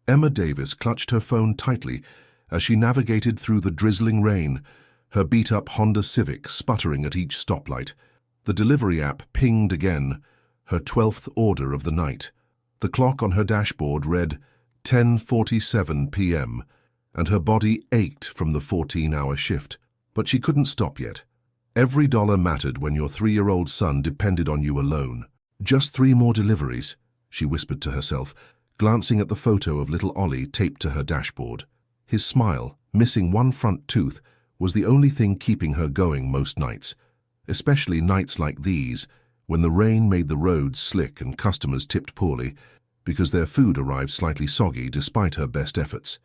Emma Davis clutched her phone tightly as she navigated through the drizzling rain, her beat-up Honda Civic sputtering at each stoplight. The delivery app pinged again, her 12th order of the night. The clock on her dashboard read 10:47 p.m., and her body ached from the 14-hour shift. But she couldn't stop yet. Every dollar mattered when your 3-year-old son depended on you alone. Just 3 more deliveries, she whispered to herself, glancing at the photo of little Ollie taped to her dashboard. His smile, missing one front tooth, was the only thing keeping her going most nights, especially nights like these, when the rain made the roads slick and customers tipped poorly because their food arrived slightly soggy despite her best efforts.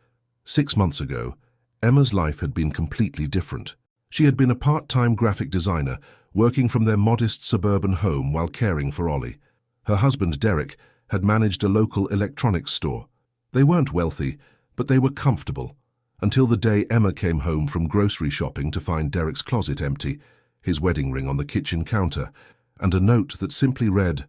6 months ago, Emma's life had been completely different. She had been a part-time graphic designer, working from their modest suburban home while caring for Ollie. Her husband, Derek, had managed a local electronics store. They weren't wealthy, but they were comfortable, until the day Emma came home from grocery shopping to find Derek's closet empty, his wedding ring on the kitchen counter, and a note that simply read,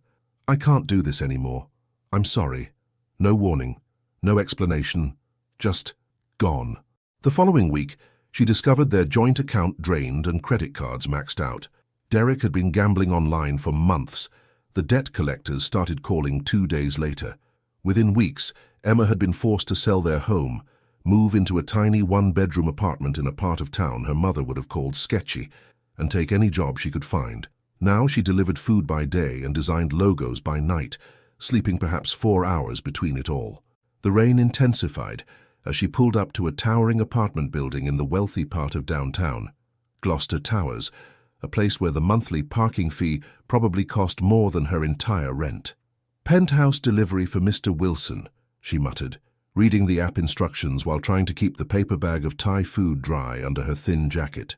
"I can't do this anymore. I'm sorry." No warning, no explanation, just gone. The following week, she discovered their joint account drained and credit cards maxed out. Derek had been gambling online for months. The debt collectors started calling 2 days later. Within weeks, Emma had been forced to sell their home, move into a tiny 1-bedroom apartment in a part of town her mother would have called sketchy, and take any job she could find. Now she delivered food by day and designed logos by night, sleeping perhaps 4 hours between it all. The rain intensified as she pulled up to a towering apartment building in the wealthy part of downtown, Gloucester Towers, a place where the monthly parking fee probably cost more than her entire rent. "Penthouse delivery for Mr. Wilson," she muttered, reading the app instructions while trying to keep the paper bag of Thai food dry under her thin jacket.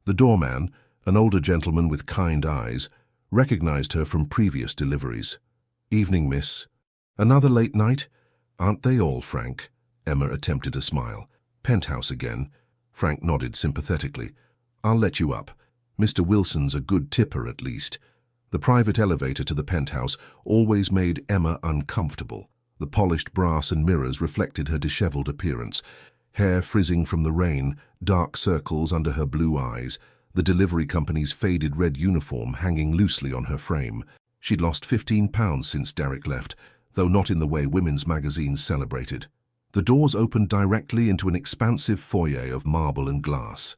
The doorman, an older gentleman with kind eyes, recognized her from previous deliveries. "Evening, miss. Another late night? Aren't they all, Frank?" Emma attempted a smile. "Penthouse again." Frank nodded sympathetically. "I'll let you up. Mr. Wilson's a good tipper, at least." The private elevator to the penthouse always made Emma uncomfortable. The polished brass and mirrors reflected her disheveled appearance. Hair frizzing from the rain, dark circles under her blue eyes, the delivery company's faded red uniform hanging loosely on her frame. She'd lost 15 pounds since Derek left, though not in the way women's magazines celebrated. The doors opened directly into an expansive foyer of marble and glass.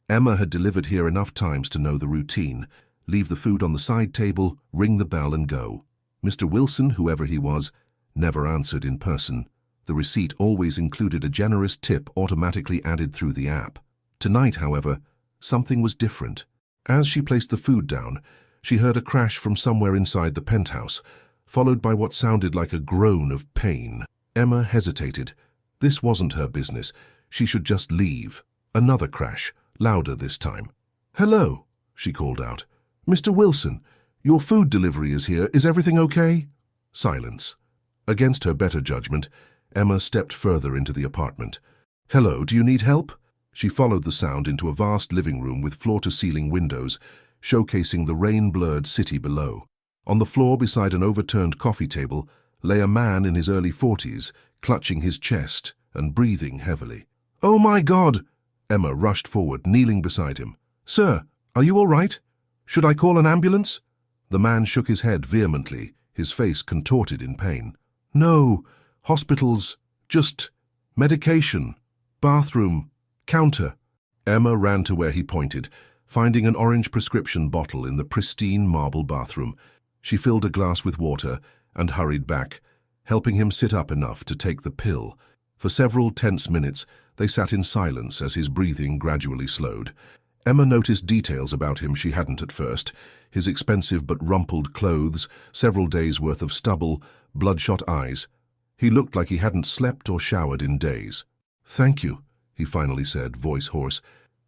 Emma had delivered here enough times to know the routine: leave the food on the side table, ring the bell and go. Mr. Wilson, whoever he was, never answered in person. The receipt always included a generous tip automatically added through the app. Tonight, however, something was different. As she placed the food down, she heard a crash from somewhere inside the penthouse, followed by what sounded like a groan of pain. Emma hesitated. This wasn't her business. She should just leave. Another crash, louder this time. "Hello," she called out. "Mr. Wilson, your food delivery is here. Is everything okay?" Silence. Against her better judgment, Emma stepped further into the apartment. "Hello, do you need help?" She followed the sound into a vast living room with floor-to-ceiling windows, showcasing the rain-blurred city below. On the floor beside an overturned coffee table lay a man in his early 40s, clutching his chest and breathing heavily. "Oh my God!" Emma rushed forward, kneeling beside him. "Sir, are you all right? Should I call an ambulance?" The man shook his head vehemently, his face contorted in pain. "No, hospitals, just medication, bathroom, counter." Emma ran to where he pointed, finding an orange prescription bottle in the pristine marble bathroom. She filled a glass with water and hurried back, helping him sit up enough to take the pill. For several tense minutes, they sat in silence as his breathing gradually slowed. Emma noticed details about him she hadn't at first: his expensive but rumpled clothes, several days' worth of stubble, bloodshot eyes. He looked like he hadn't slept or showered in days. "Thank you," he finally said, voice hoarse.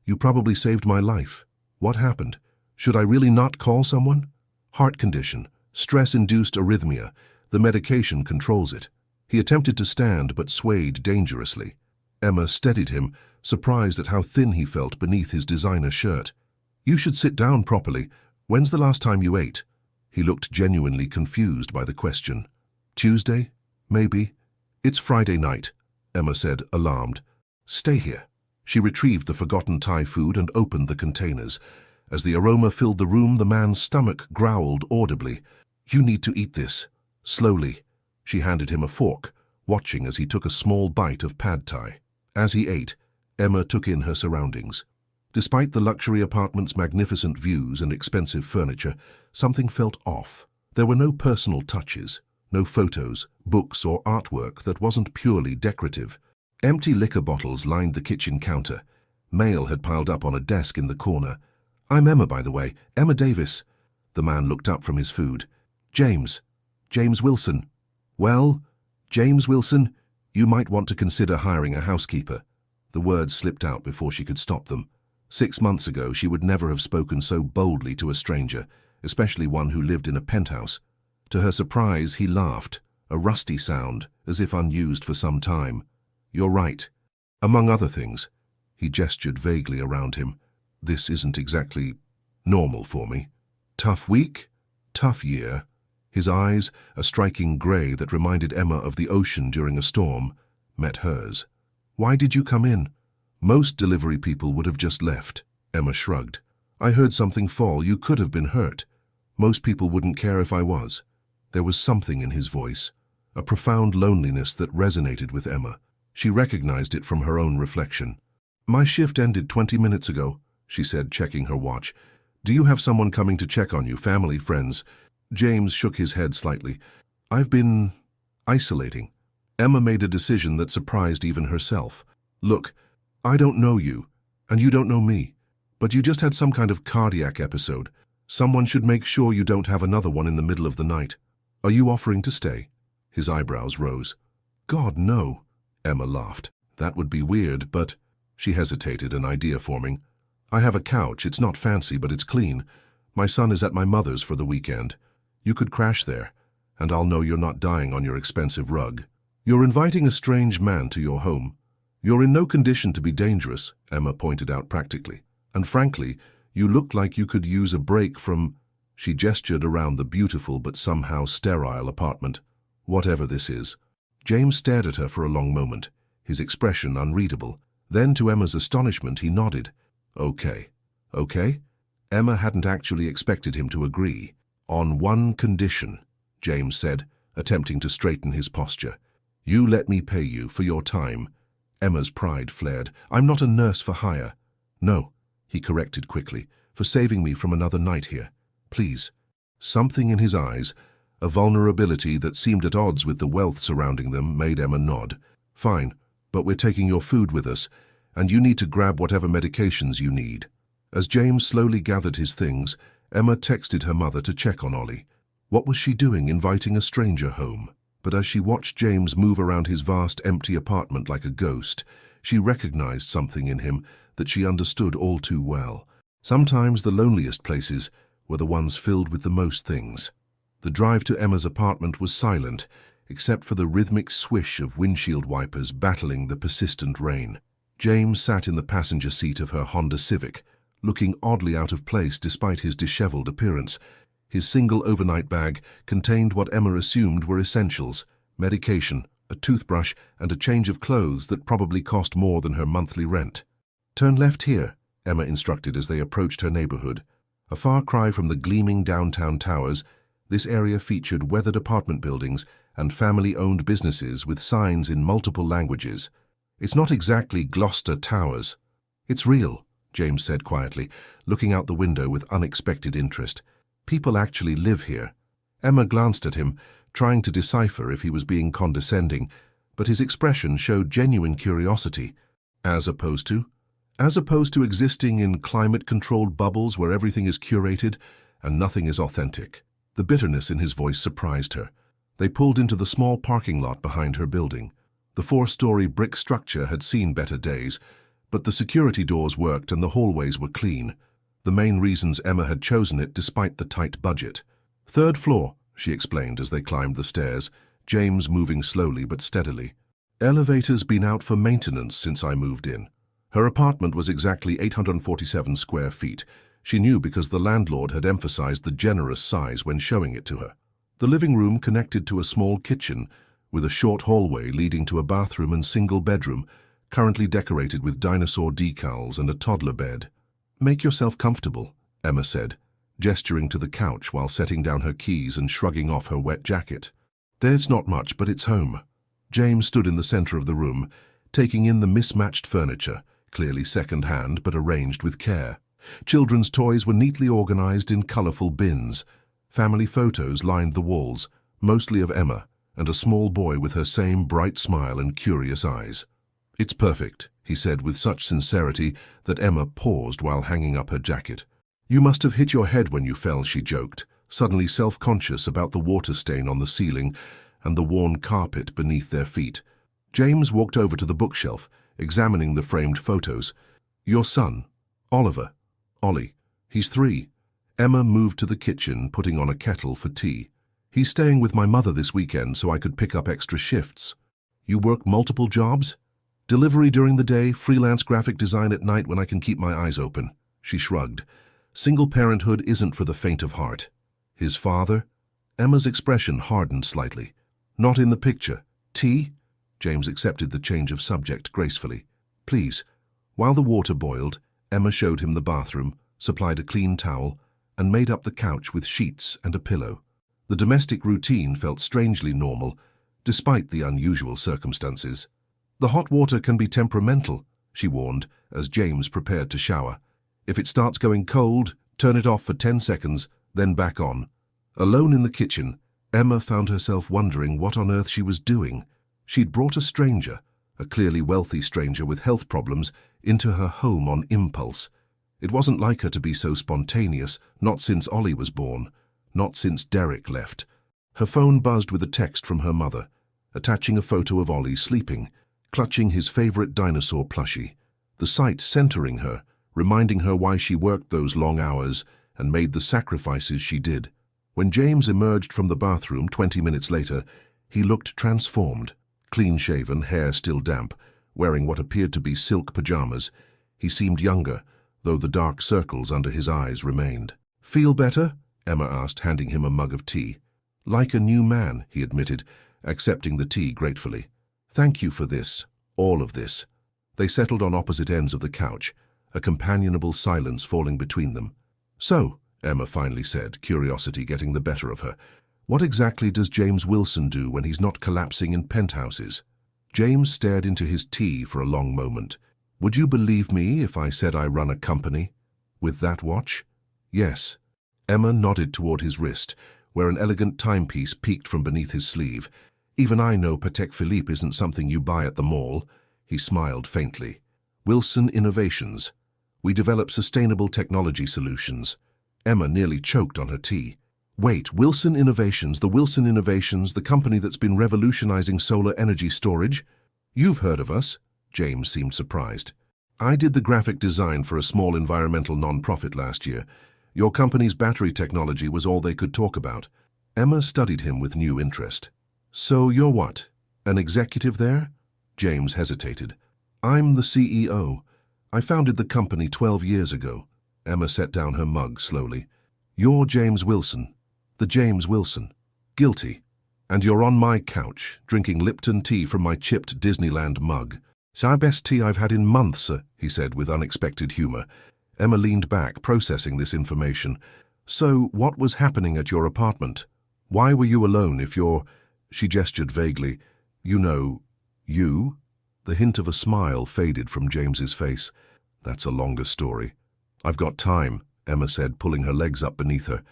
"You probably saved my life. What happened? Should I really not call someone?" "Heart condition, stress-induced arrhythmia. The medication controls it." He attempted to stand but swayed dangerously. Emma steadied him, surprised at how thin he felt beneath his designer shirt. "You should sit down properly. When's the last time you ate?" He looked genuinely confused by the question. "Tuesday, maybe." It's Friday night, Emma said, alarmed. Stay here. She retrieved the forgotten Thai food and opened the containers. As the aroma filled the room, the man's stomach growled audibly. You need to eat this. Slowly. She handed him a fork, watching as he took a small bite of pad thai. As he ate, Emma took in her surroundings. Despite the luxury apartment's magnificent views and expensive furniture, something felt off. There were no personal touches, no photos, books, or artwork that wasn't purely decorative. Empty liquor bottles lined the kitchen counter. Mail had piled up on a desk in the corner. I'm Emma, by the way, Emma Davis. The man looked up from his food. James Wilson. Well, James Wilson, you might want to consider hiring a housekeeper. The words slipped out before she could stop them. 6 months ago, she would never have spoken so boldly to a stranger, especially one who lived in a penthouse. To her surprise, he laughed, a rusty sound, as if unused for some time. You're right. Among other things. He gestured vaguely around him. This isn't exactly normal for me. Tough week? Tough year. His eyes, a striking grey that reminded Emma of the ocean during a storm, met hers. Why did you come in? Most delivery people would have just left. Emma shrugged. I heard something fall. You could have been hurt. Most people wouldn't care if I was. There was something in his voice, a profound loneliness that resonated with Emma. She recognized it from her own reflection. My shift ended 20 minutes ago, she said, checking her watch. Do you have someone coming to check on you, family, friends? James shook his head slightly. I've been isolating. Emma made a decision that surprised even herself. Look, I don't know you, and you don't know me, but you just had some kind of cardiac episode. Someone should make sure you don't have another one in the middle of the night. Are you offering to stay? His eyebrows rose. God, no. Emma laughed. That would be weird, but... She hesitated, an idea forming. I have a couch. It's not fancy, but it's clean. My son is at my mother's for the weekend. You could crash there, and I'll know you're not dying on your expensive rug. You're inviting a strange man to your home. You're in no condition to be dangerous, Emma pointed out practically. And frankly, you look like you could use a break from... She gestured around the beautiful but somehow sterile apartment. Whatever this is. James stared at her for a long moment, his expression unreadable. Then, to Emma's astonishment, he nodded. Okay. Okay? Emma hadn't actually expected him to agree. On one condition, James said, attempting to straighten his posture. You let me pay you for your time. Emma's pride flared. I'm not a nurse for hire. No, he corrected quickly, for saving me from another night here. Please. Something in his eyes, a vulnerability that seemed at odds with the wealth surrounding them, made Emma nod. Fine, but we're taking your food with us, and you need to grab whatever medications you need. As James slowly gathered his things, Emma texted her mother to check on Ollie. What was she doing inviting a stranger home? But as she watched James move around his vast empty apartment like a ghost, she recognized something in him that she understood all too well. Sometimes the loneliest places were the ones filled with the most things. The drive to Emma's apartment was silent, except for the rhythmic swish of windshield wipers battling the persistent rain. James sat in the passenger seat of her Honda Civic, looking oddly out of place despite his disheveled appearance. His single overnight bag contained what Emma assumed were essentials: medication, a toothbrush, and a change of clothes that probably cost more than her monthly rent. Turn left here, Emma instructed as they approached her neighborhood. A far cry from the gleaming downtown towers, this area featured weathered apartment buildings and family-owned businesses with signs in multiple languages. It's not exactly Gloucester Towers. It's real, James said quietly, looking out the window with unexpected interest. People actually live here. Emma glanced at him, trying to decipher if he was being condescending, but his expression showed genuine curiosity. As opposed to? As opposed to existing in climate-controlled bubbles where everything is curated and nothing is authentic. The bitterness in his voice surprised her. They pulled into the small parking lot behind her building. The 4-story brick structure had seen better days, but the security doors worked and the hallways were clean. The main reasons Emma had chosen it despite the tight budget. "Third floor," she explained as they climbed the stairs, James moving slowly but steadily. "Elevator's been out for maintenance since I moved in." Her apartment was exactly 847 square feet. She knew because the landlord had emphasized the generous size when showing it to her. The living room connected to a small kitchen, with a short hallway leading to a bathroom and single bedroom, currently decorated with dinosaur decals and a toddler bed. "Make yourself comfortable," Emma said, gesturing to the couch while setting down her keys and shrugging off her wet jacket. "There's not much, but it's home." James stood in the center of the room, taking in the mismatched furniture, clearly second-hand but arranged with care. Children's toys were neatly organized in colorful bins. Family photos lined the walls, mostly of Emma, and a small boy with her same bright smile and curious eyes. "It's perfect," he said with such sincerity that Emma paused while hanging up her jacket. "You must have hit your head when you fell," she joked, suddenly self-conscious about the water stain on the ceiling and the worn carpet beneath their feet. James walked over to the bookshelf, examining the framed photos. "Your son, Oliver. Ollie. He's 3. Emma moved to the kitchen, putting on a kettle for tea. "He's staying with my mother this weekend so I could pick up extra shifts." "You work multiple jobs?" "Delivery during the day, freelance graphic design at night when I can keep my eyes open." She shrugged. "Single parenthood isn't for the faint of heart." "His father?" Emma's expression hardened slightly. "Not in the picture. Tea?" James accepted the change of subject gracefully. "Please." While the water boiled, Emma showed him the bathroom, supplied a clean towel, and made up the couch with sheets and a pillow. The domestic routine felt strangely normal, despite the unusual circumstances. "The hot water can be temperamental," she warned, as James prepared to shower. "If it starts going cold, turn it off for 10 seconds, then back on." Alone in the kitchen, Emma found herself wondering what on earth she was doing. She'd brought a stranger, a clearly wealthy stranger with health problems, into her home on impulse. It wasn't like her to be so spontaneous, not since Ollie was born, not since Derek left. Her phone buzzed with a text from her mother, attaching a photo of Ollie sleeping, clutching his favorite dinosaur plushie. The sight centering her, reminding her why she worked those long hours and made the sacrifices she did. When James emerged from the bathroom 20 minutes later, he looked transformed. Clean-shaven, hair still damp, wearing what appeared to be silk pajamas. He seemed younger, though the dark circles under his eyes remained. "Feel better?" Emma asked, handing him a mug of tea. "Like a new man," he admitted, accepting the tea gratefully. "Thank you for this, all of this." They settled on opposite ends of the couch, a companionable silence falling between them. "So," Emma finally said, curiosity getting the better of her, "what exactly does James Wilson do when he's not collapsing in penthouses?" James stared into his tea for a long moment. "Would you believe me if I said I run a company? With that watch?" "Yes." Emma nodded toward his wrist, where an elegant timepiece peeked from beneath his sleeve. "Even I know Patek Philippe isn't something you buy at the mall." He smiled faintly. "Wilson Innovations. We develop sustainable technology solutions." Emma nearly choked on her tea. "Wait, Wilson Innovations, the company that's been revolutionizing solar energy storage? You've heard of us?" James seemed surprised. "I did the graphic design for a small environmental non-profit last year. Your company's battery technology was all they could talk about." Emma studied him with new interest. "So you're what, an executive there?" James hesitated. "I'm the CEO. I founded the company 12 years ago." Emma set down her mug slowly. "You're James Wilson. The James Wilson. Guilty. And you're on my couch, drinking Lipton tea from my chipped Disneyland mug." "It's the best tea I've had in months," he said with unexpected humor. Emma leaned back, processing this information. "So, what was happening at your apartment? Why were you alone if you're—" She gestured vaguely. "You know, you?" The hint of a smile faded from James's face. "That's a longer story." "I've got time," Emma said, pulling her legs up beneath her.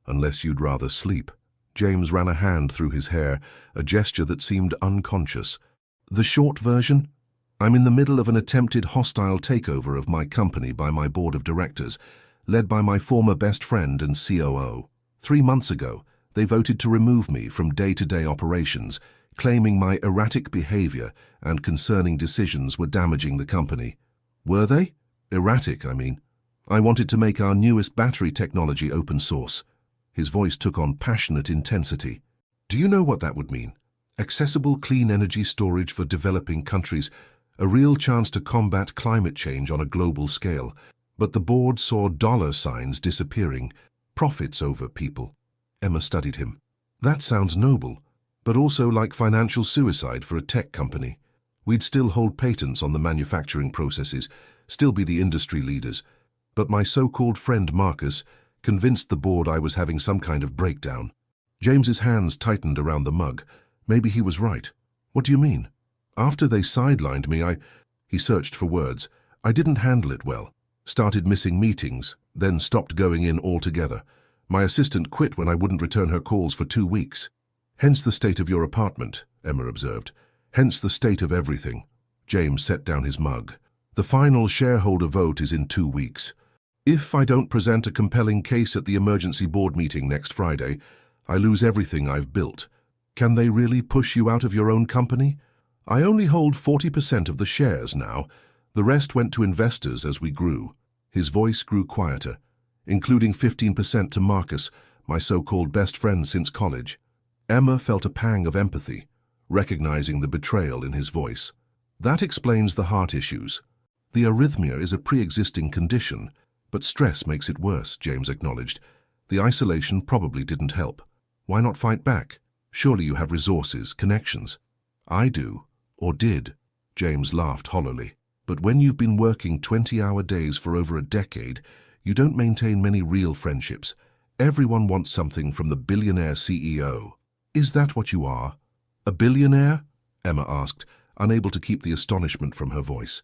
"Unless you'd rather sleep." James ran a hand through his hair, a gesture that seemed unconscious. "The short version? I'm in the middle of an attempted hostile takeover of my company by my board of directors, led by my former best friend and COO. 3 months ago, they voted to remove me from day-to-day operations, claiming my erratic behavior and concerning decisions were damaging the company. Were they? Erratic, I mean. I wanted to make our newest battery technology open source." His voice took on passionate intensity. "Do you know what that would mean? Accessible clean energy storage for developing countries, a real chance to combat climate change on a global scale. But the board saw dollar signs disappearing, profits over people." Emma studied him. "That sounds noble. but also like financial suicide for a tech company. We'd still hold patents on the manufacturing processes, still be the industry leaders. But my so-called friend Marcus convinced the board I was having some kind of breakdown. James's hands tightened around the mug. Maybe he was right. What do you mean? After they sidelined me, He searched for words. I didn't handle it well. Started missing meetings, then stopped going in altogether. My assistant quit when I wouldn't return her calls for 2 weeks. Hence the state of your apartment, Emma observed. Hence the state of everything. James set down his mug. The final shareholder vote is in 2 weeks. If I don't present a compelling case at the emergency board meeting next Friday, I lose everything I've built. Can they really push you out of your own company? I only hold 40% of the shares now. The rest went to investors as we grew. His voice grew quieter, including 15% to Marcus, my so-called best friend since college. Emma felt a pang of empathy, recognizing the betrayal in his voice. That explains the heart issues. The arrhythmia is a pre-existing condition, but stress makes it worse, James acknowledged. The isolation probably didn't help. Why not fight back? Surely you have resources, connections. I do, or did. James laughed hollowly. But when you've been working 20-hour days for over a decade, you don't maintain many real friendships. Everyone wants something from the billionaire CEO. Is that what you are? A billionaire? Emma asked, unable to keep the astonishment from her voice.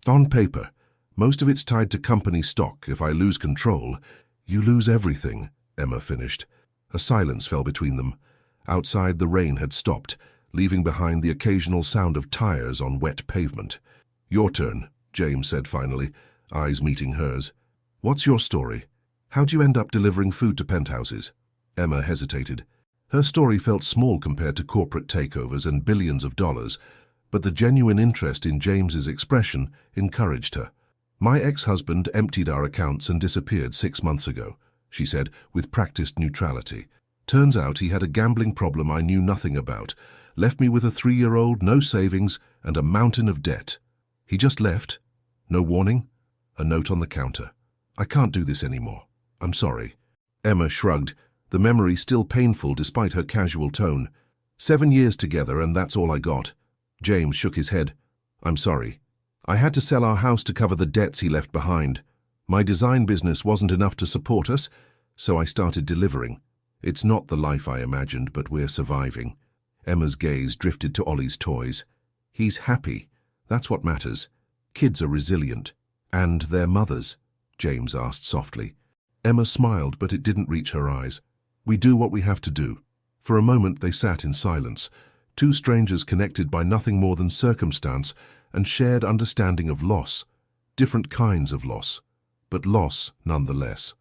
On paper. Most of it's tied to company stock. If I lose control, you lose everything, Emma finished. A silence fell between them. Outside, the rain had stopped, leaving behind the occasional sound of tires on wet pavement. Your turn, James said finally, eyes meeting hers. What's your story? How'd you end up delivering food to penthouses? Emma hesitated. Her story felt small compared to corporate takeovers and billions of dollars, but the genuine interest in James's expression encouraged her. My ex-husband emptied our accounts and disappeared 6 months ago, she said with practiced neutrality. Turns out he had a gambling problem I knew nothing about, left me with a 3-year-old, no savings, and a mountain of debt. He just left. No warning. A note on the counter. I can't do this anymore. I'm sorry. Emma shrugged, the memory still painful despite her casual tone. 7 years together and that's all I got. James shook his head. I'm sorry. I had to sell our house to cover the debts he left behind. My design business wasn't enough to support us, so I started delivering. It's not the life I imagined, but we're surviving. Emma's gaze drifted to Ollie's toys. He's happy. That's what matters. Kids are resilient. And their mothers, James asked softly. Emma smiled, but it didn't reach her eyes. We do what we have to do. For a moment they sat in silence, two strangers connected by nothing more than circumstance and shared understanding of loss. Different kinds of loss, but loss nonetheless.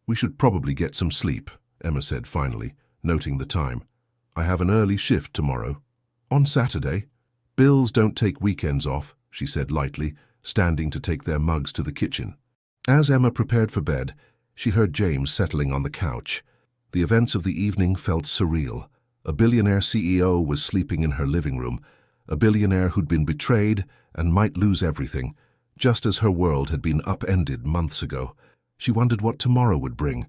We should probably get some sleep, Emma said finally, noting the time. I have an early shift tomorrow. On Saturday? Bills don't take weekends off, she said lightly, standing to take their mugs to the kitchen. As Emma prepared for bed, she heard James settling on the couch. The events of the evening felt surreal. A billionaire CEO was sleeping in her living room, a billionaire who'd been betrayed and might lose everything, just as her world had been upended months ago. She wondered what tomorrow would bring,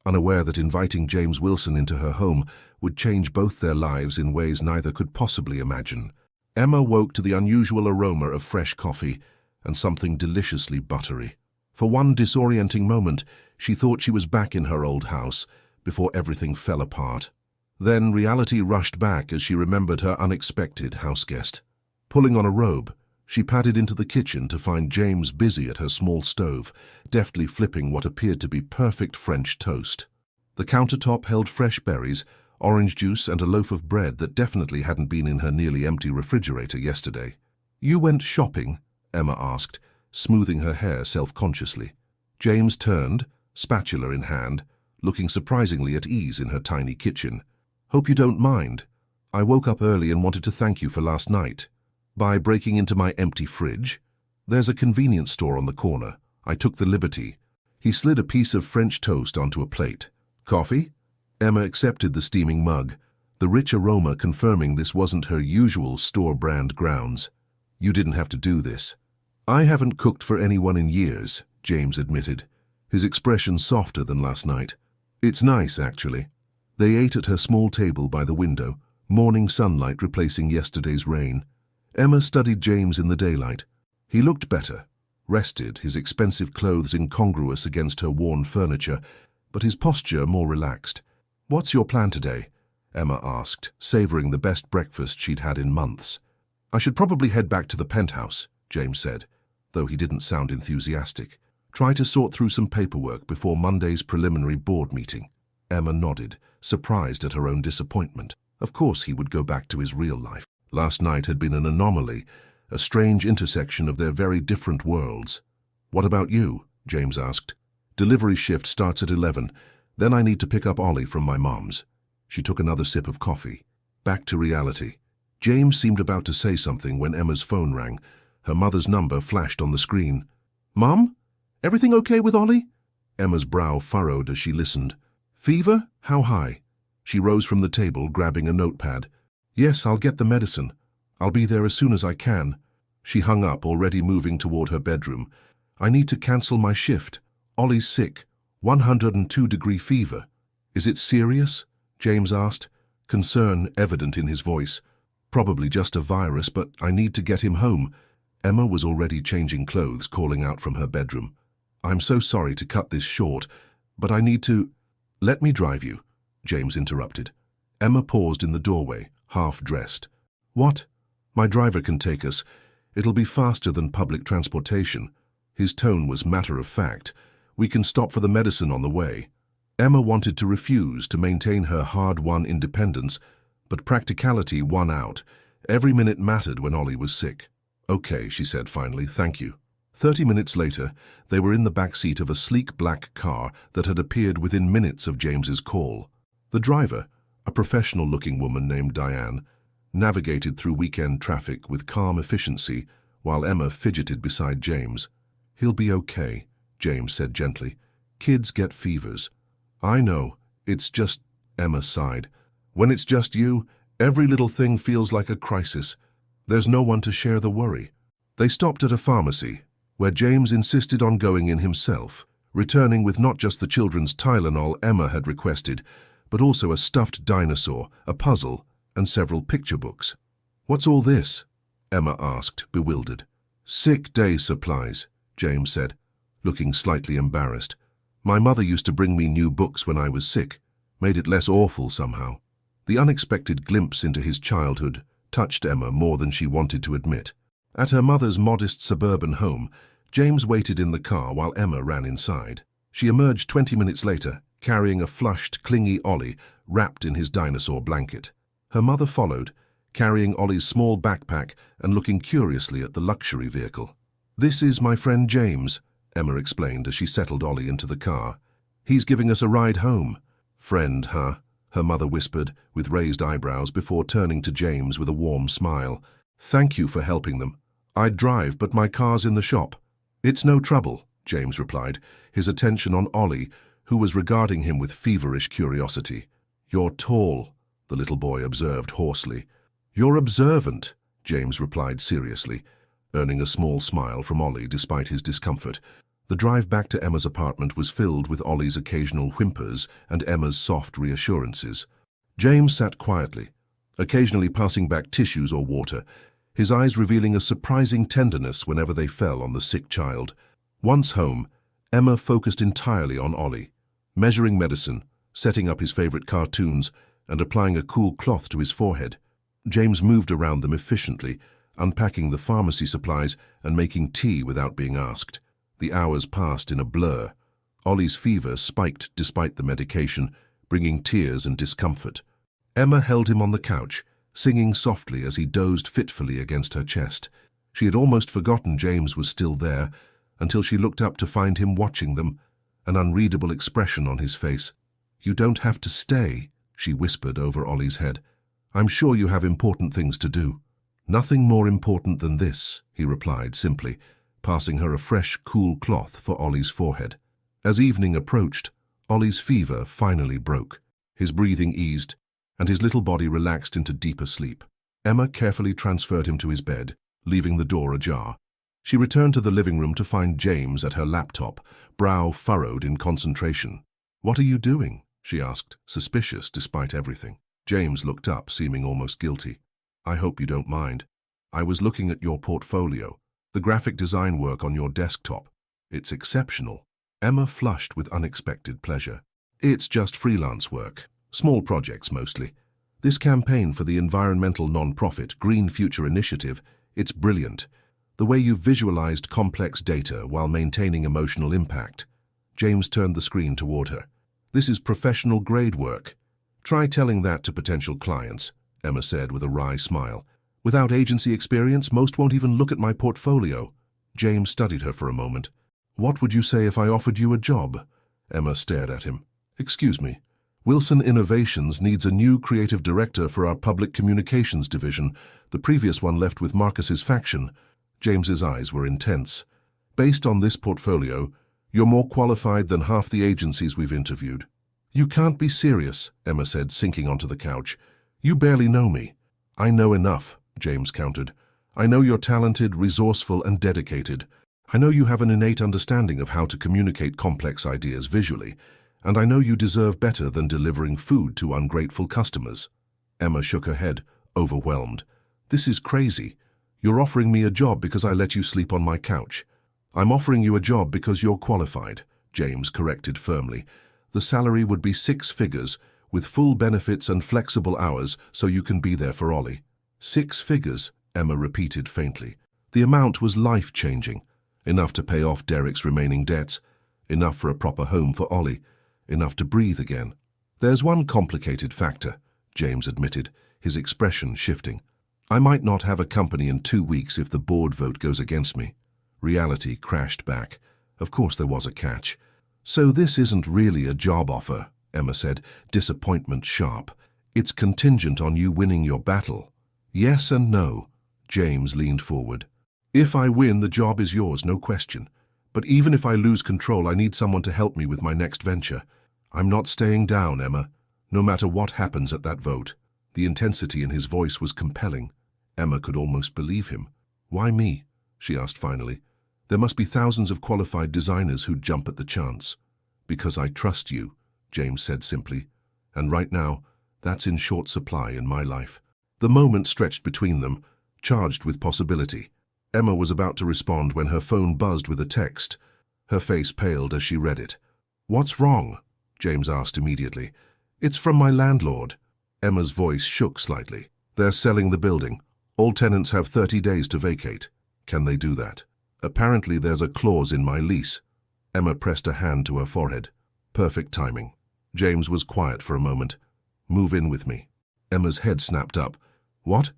unaware that inviting James Wilson into her home would change both their lives in ways neither could possibly imagine. Emma woke to the unusual aroma of fresh coffee and something deliciously buttery. For one disorienting moment, she thought she was back in her old house before everything fell apart. Then reality rushed back as she remembered her unexpected houseguest. Pulling on a robe, she padded into the kitchen to find James busy at her small stove, deftly flipping what appeared to be perfect French toast. The countertop held fresh berries, orange juice and a loaf of bread that definitely hadn't been in her nearly empty refrigerator yesterday. You went shopping? Emma asked, smoothing her hair self-consciously. James turned, spatula in hand, looking surprisingly at ease in her tiny kitchen. Hope you don't mind. I woke up early and wanted to thank you for last night. By breaking into my empty fridge? There's a convenience store on the corner. I took the liberty. He slid a piece of French toast onto a plate. Coffee? Emma accepted the steaming mug, the rich aroma confirming this wasn't her usual store-brand grounds. You didn't have to do this. I haven't cooked for anyone in years, James admitted, his expression softer than last night. It's nice, actually. They ate at her small table by the window, morning sunlight replacing yesterday's rain. Emma studied James in the daylight. He looked better, rested, his expensive clothes incongruous against her worn furniture, but his posture more relaxed. "What's your plan today?" Emma asked, savoring the best breakfast she'd had in months. "I should probably head back to the penthouse," James said, though he didn't sound enthusiastic. "Try to sort through some paperwork before Monday's preliminary board meeting." Emma nodded, surprised at her own disappointment. Of course he would go back to his real life. Last night had been an anomaly, a strange intersection of their very different worlds. "What about you?" James asked. "Delivery shift starts at 11. Then I need to pick up Ollie from my mom's." She took another sip of coffee. Back to reality. James seemed about to say something when Emma's phone rang. Her mother's number flashed on the screen. "Mom? Everything okay with Ollie?" Emma's brow furrowed as she listened. "Fever? How high?" She rose from the table, grabbing a notepad. "Yes, I'll get the medicine. I'll be there as soon as I can." She hung up, already moving toward her bedroom. "I need to cancel my shift. Ollie's sick. 102-degree fever." "Is it serious?" James asked, concern evident in his voice. "Probably just a virus, but I need to get him home." Emma was already changing clothes, calling out from her bedroom. "I'm so sorry to cut this short, but I need to—" "Let me drive you," James interrupted. Emma paused in the doorway, half-dressed. "What? My driver can take us. It'll be faster than public transportation." His tone was matter-of-fact. "We can stop for the medicine on the way." Emma wanted to refuse, to maintain her hard-won independence, but practicality won out. Every minute mattered when Ollie was sick. "Okay," she said finally, "thank you." 30 minutes later, they were in the back seat of a sleek black car that had appeared within minutes of James's call. The driver, a professional-looking woman named Diane, navigated through weekend traffic with calm efficiency while Emma fidgeted beside James. "He'll be okay," James said gently. "Kids get fevers." "I know. It's just—" Emma sighed. "When it's just you, every little thing feels like a crisis. There's no one to share the worry." They stopped at a pharmacy, where James insisted on going in himself, returning with not just the children's Tylenol Emma had requested, but also a stuffed dinosaur, a puzzle, and several picture books. "What's all this?" Emma asked, bewildered. "Sick day supplies," James said, looking slightly embarrassed. "My mother used to bring me new books when I was sick, made it less awful somehow." The unexpected glimpse into his childhood touched Emma more than she wanted to admit. At her mother's modest suburban home, James waited in the car while Emma ran inside. She emerged 20 minutes later, carrying a flushed, clingy Ollie wrapped in his dinosaur blanket. Her mother followed, carrying Ollie's small backpack and looking curiously at the luxury vehicle. "This is my friend James," Emma explained as she settled Ollie into the car. "He's giving us a ride home." "Friend, huh?" her mother whispered, with raised eyebrows before turning to James with a warm smile. "Thank you for helping them. I'd drive, but my car's in the shop." "It's no trouble," James replied, his attention on Ollie, who was regarding him with feverish curiosity. "You're tall," the little boy observed hoarsely. "You're observant," James replied seriously, earning a small smile from Ollie despite his discomfort. The drive back to Emma's apartment was filled with Ollie's occasional whimpers and Emma's soft reassurances. James sat quietly, occasionally passing back tissues or water, his eyes revealing a surprising tenderness whenever they fell on the sick child. Once home, Emma focused entirely on Ollie, measuring medicine, setting up his favorite cartoons, and applying a cool cloth to his forehead. James moved around them efficiently, unpacking the pharmacy supplies and making tea without being asked. The hours passed in a blur. Ollie's fever spiked despite the medication, bringing tears and discomfort. Emma held him on the couch, singing softly as he dozed fitfully against her chest. She had almost forgotten James was still there, until she looked up to find him watching them, an unreadable expression on his face. "You don't have to stay," she whispered over Ollie's head. "I'm sure you have important things to do." "Nothing more important than this," he replied simply, passing her a fresh, cool cloth for Ollie's forehead. As evening approached, Ollie's fever finally broke. His breathing eased, and his little body relaxed into deeper sleep. Emma carefully transferred him to his bed, leaving the door ajar. She returned to the living room to find James at her laptop, brow furrowed in concentration. "What are you doing?" she asked, suspicious despite everything. James looked up, seeming almost guilty. I hope you don't mind. I was looking at your portfolio, the graphic design work on your desktop. It's exceptional. Emma flushed with unexpected pleasure. It's just freelance work, small projects mostly. This campaign for the environmental non-profit Green Future Initiative, it's brilliant. The way you've visualized complex data while maintaining emotional impact. James turned the screen toward her. This is professional grade work. Try telling that to potential clients, Emma said with a wry smile. Without agency experience, most won't even look at my portfolio. James studied her for a moment. What would you say if I offered you a job? Emma stared at him. Excuse me. Wilson Innovations needs a new creative director for our public communications division. The previous one left with Marcus's faction. James's eyes were intense. Based on this portfolio, you're more qualified than half the agencies we've interviewed. You can't be serious, Emma said, sinking onto the couch. You barely know me. I know enough, James countered. I know you're talented, resourceful, and dedicated. I know you have an innate understanding of how to communicate complex ideas visually, and I know you deserve better than delivering food to ungrateful customers. Emma shook her head, overwhelmed. This is crazy. You're offering me a job because I let you sleep on my couch. I'm offering you a job because you're qualified, James corrected firmly. The salary would be 6 figures, with full benefits and flexible hours so you can be there for Ollie. 6 figures, Emma repeated faintly. The amount was life-changing. Enough to pay off Derek's remaining debts, enough for a proper home for Ollie, enough to breathe again. There's one complicated factor, James admitted, his expression shifting. I might not have a company in 2 weeks if the board vote goes against me. Reality crashed back. Of course there was a catch. So this isn't really a job offer, Emma said, disappointment sharp. It's contingent on you winning your battle. Yes and no, James leaned forward. If I win, the job is yours, no question. But even if I lose control, I need someone to help me with my next venture. I'm not staying down, Emma, no matter what happens at that vote. The intensity in his voice was compelling. Emma could almost believe him. Why me? She asked finally. There must be thousands of qualified designers who'd jump at the chance. Because I trust you, James said simply. And right now, that's in short supply in my life. The moment stretched between them, charged with possibility. Emma was about to respond when her phone buzzed with a text. Her face paled as she read it. What's wrong? James asked immediately. It's from my landlord. Emma's voice shook slightly. They're selling the building. All tenants have 30 days to vacate. Can they do that? Apparently there's a clause in my lease. Emma pressed a hand to her forehead. Perfect timing. James was quiet for a moment. Move in with me. Emma's head snapped up. What?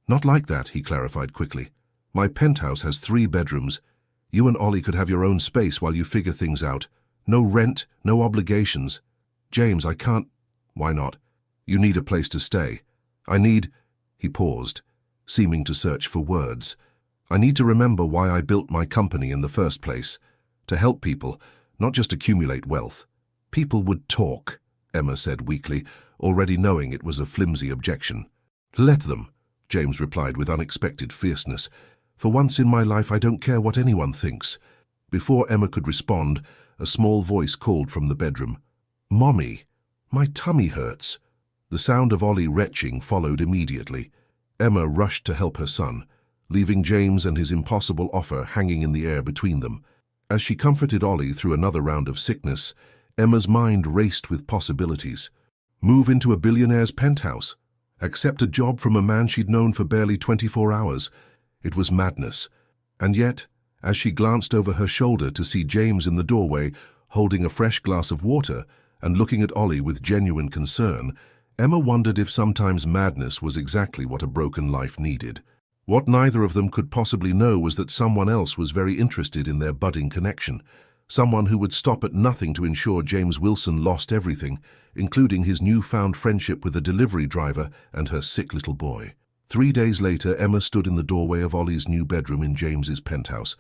Not like that, he clarified quickly. My penthouse has 3 bedrooms. You and Ollie could have your own space while you figure things out. No rent, no obligations. James, I can't. Why not? You need a place to stay. I need. He paused, seeming to search for words. I need to remember why I built my company in the first place. To help people, not just accumulate wealth. People would talk, Emma said weakly, already knowing it was a flimsy objection. Let them, James replied with unexpected fierceness. For once in my life, I don't care what anyone thinks. Before Emma could respond, a small voice called from the bedroom. Mommy, my tummy hurts. The sound of Ollie retching followed immediately. Emma rushed to help her son, leaving James and his impossible offer hanging in the air between them. As she comforted Ollie through another round of sickness, Emma's mind raced with possibilities. Move into a billionaire's penthouse. Accept a job from a man she'd known for barely 24 hours. It was madness. And yet, as she glanced over her shoulder to see James in the doorway, holding a fresh glass of water and looking at Ollie with genuine concern, Emma wondered if sometimes madness was exactly what a broken life needed. What neither of them could possibly know was that someone else was very interested in their budding connection, someone who would stop at nothing to ensure James Wilson lost everything, including his newfound friendship with a delivery driver and her sick little boy. 3 days later, Emma stood in the doorway of Ollie's new bedroom in James's penthouse,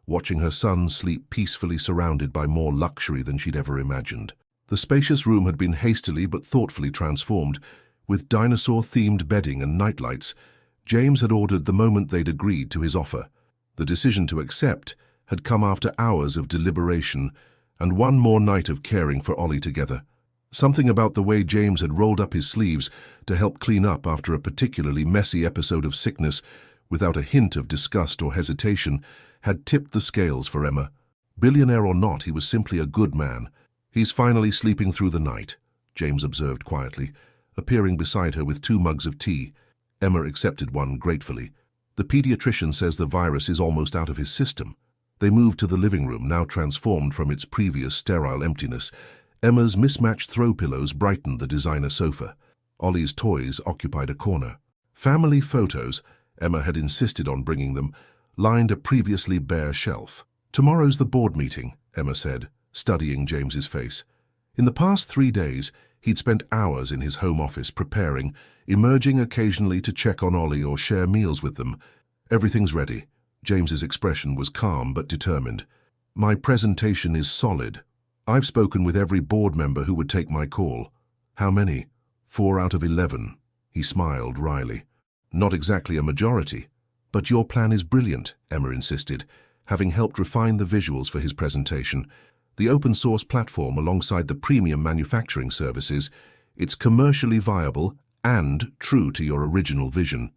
watching her son sleep peacefully surrounded by more luxury than she'd ever imagined. The spacious room had been hastily but thoughtfully transformed, with dinosaur-themed bedding and nightlights. James had ordered the moment they'd agreed to his offer. The decision to accept had come after hours of deliberation and one more night of caring for Ollie together. Something about the way James had rolled up his sleeves to help clean up after a particularly messy episode of sickness, without a hint of disgust or hesitation, had tipped the scales for Emma. Billionaire or not, he was simply a good man. "He's finally sleeping through the night," James observed quietly, appearing beside her with 2 mugs of tea. Emma accepted one gratefully. "The pediatrician says the virus is almost out of his system." They moved to the living room, now transformed from its previous sterile emptiness. Emma's mismatched throw pillows brightened the designer sofa. Ollie's toys occupied a corner. Family photos, Emma had insisted on bringing them, lined a previously bare shelf. "Tomorrow's the board meeting," Emma said, studying James's face. In the past 3 days, he'd spent hours in his home office preparing, emerging occasionally to check on Ollie or share meals with them. "Everything's ready." James's expression was calm but determined. "My presentation is solid. I've spoken with every board member who would take my call." "How many?" 4 out of 11. He smiled wryly. "Not exactly a majority." "But your plan is brilliant," Emma insisted, having helped refine the visuals for his presentation. "The open-source platform alongside the premium manufacturing services, it's commercially viable and true to your original vision."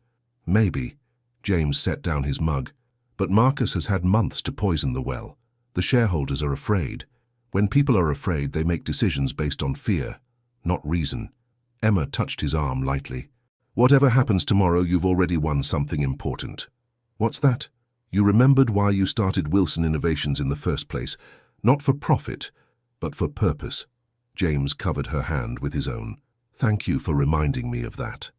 "Maybe." James set down his mug. "But Marcus has had months to poison the well. The shareholders are afraid. When people are afraid, they make decisions based on fear, not reason." Emma touched his arm lightly. "Whatever happens tomorrow, you've already won something important." "What's that?" "You remembered why you started Wilson Innovations in the first place. Not for profit, but for purpose." James covered her hand with his own. "Thank you for reminding me of that."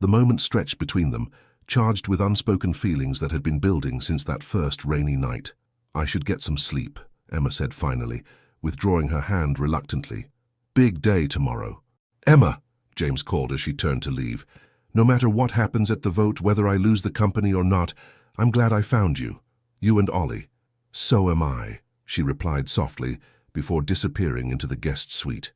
The moment stretched between them, charged with unspoken feelings that had been building since that first rainy night. "I should get some sleep," Emma said finally, withdrawing her hand reluctantly. "Big day tomorrow." "Emma," James called as she turned to leave, "no matter what happens at the vote, whether I lose the company or not, I'm glad I found you. You and Ollie." "So am I," she replied softly before disappearing into the guest suite.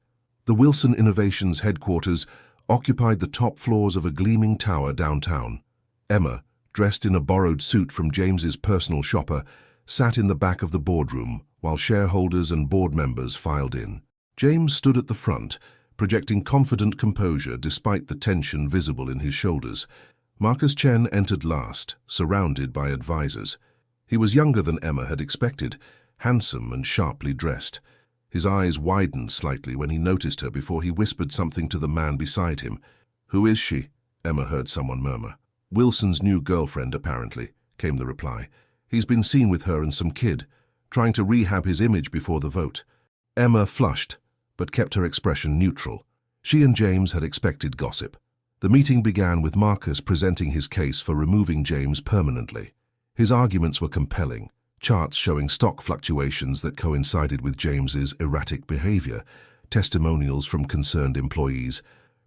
The Wilson Innovations headquarters occupied the top floors of a gleaming tower downtown. Emma, dressed in a borrowed suit from James's personal shopper, sat in the back of the boardroom while shareholders and board members filed in. James stood at the front, projecting confident composure despite the tension visible in his shoulders. Marcus Chen entered last, surrounded by advisors. He was younger than Emma had expected, handsome and sharply dressed. His eyes widened slightly when he noticed her before he whispered something to the man beside him. "Who is she?" Emma heard someone murmur. "Wilson's new girlfriend, apparently," came the reply. "He's been seen with her and some kid, trying to rehab his image before the vote." Emma flushed, but kept her expression neutral. She and James had expected gossip. The meeting began with Marcus presenting his case for removing James permanently. His arguments were compelling, charts showing stock fluctuations that coincided with James's erratic behavior, testimonials from concerned employees,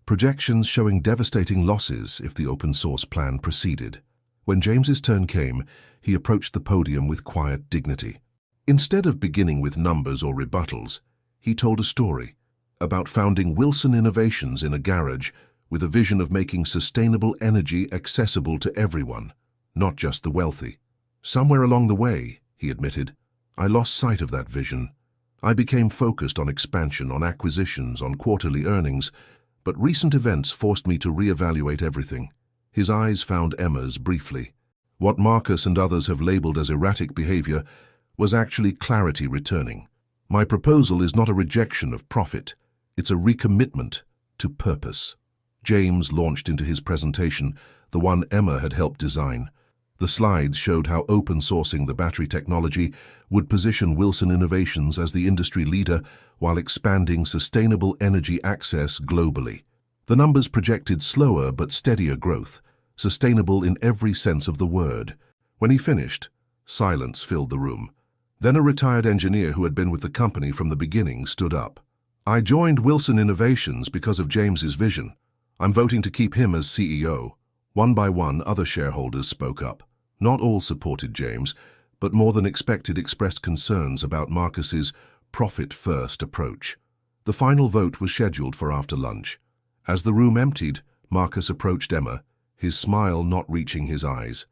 projections showing devastating losses if the open-source plan proceeded. When James's turn came, he approached the podium with quiet dignity. Instead of beginning with numbers or rebuttals, he told a story about founding Wilson Innovations in a garage with a vision of making sustainable energy accessible to everyone, not just the wealthy. "Somewhere along the way," he admitted, "I lost sight of that vision. I became focused on expansion, on acquisitions, on quarterly earnings, but recent events forced me to reevaluate everything." His eyes found Emma's briefly. What Marcus and others have labeled as erratic behavior was actually clarity returning. "My proposal is not a rejection of profit. It's a recommitment to purpose." James launched into his presentation, the one Emma had helped design. The slides showed how open-sourcing the battery technology would position Wilson Innovations as the industry leader while expanding sustainable energy access globally. The numbers projected slower but steadier growth, sustainable in every sense of the word. When he finished, silence filled the room. Then a retired engineer who had been with the company from the beginning stood up. "I joined Wilson Innovations because of James's vision. I'm voting to keep him as CEO." One by one, other shareholders spoke up. Not all supported James, but more than expected expressed concerns about Marcus's profit-first approach. The final vote was scheduled for after lunch. As the room emptied, Marcus approached Emma, his smile not reaching his eyes.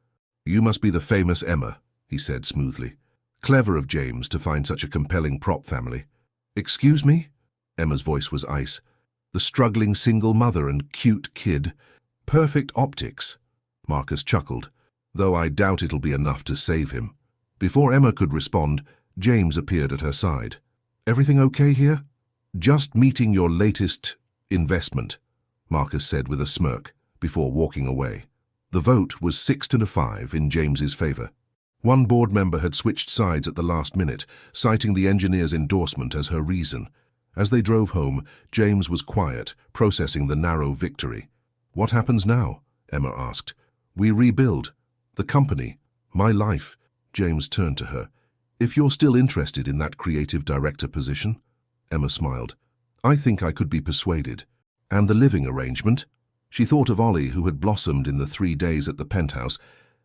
"You must be the famous Emma," he said smoothly. Clever of James to find such a compelling prop family. "Excuse me?" Emma's voice was ice. The struggling single mother and cute kid. Perfect optics. Marcus chuckled, though I doubt it'll be enough to save him. Before Emma could respond, James appeared at her side. Everything okay here? Just meeting your latest investment, Marcus said with a smirk, before walking away. The vote was 6-5 in James's favor. One board member had switched sides at the last minute, citing the engineer's endorsement as her reason. As they drove home, James was quiet, processing the narrow victory. What happens now? Emma asked. We rebuild. The company. My life. James turned to her. If you're still interested in that creative director position? Emma smiled. I think I could be persuaded. And the living arrangement? She thought of Ollie, who had blossomed in the 3 days at the penthouse,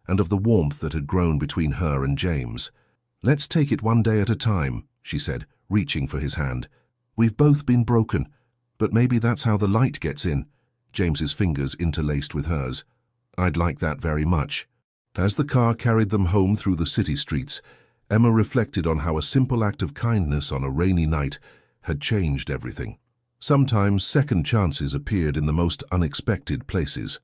and of the warmth that had grown between her and James. Let's take it one day at a time, she said, reaching for his hand. We've both been broken, but maybe that's how the light gets in. James's fingers interlaced with hers. I'd like that very much. As the car carried them home through the city streets, Emma reflected on how a simple act of kindness on a rainy night had changed everything. Sometimes second chances appeared in the most unexpected places.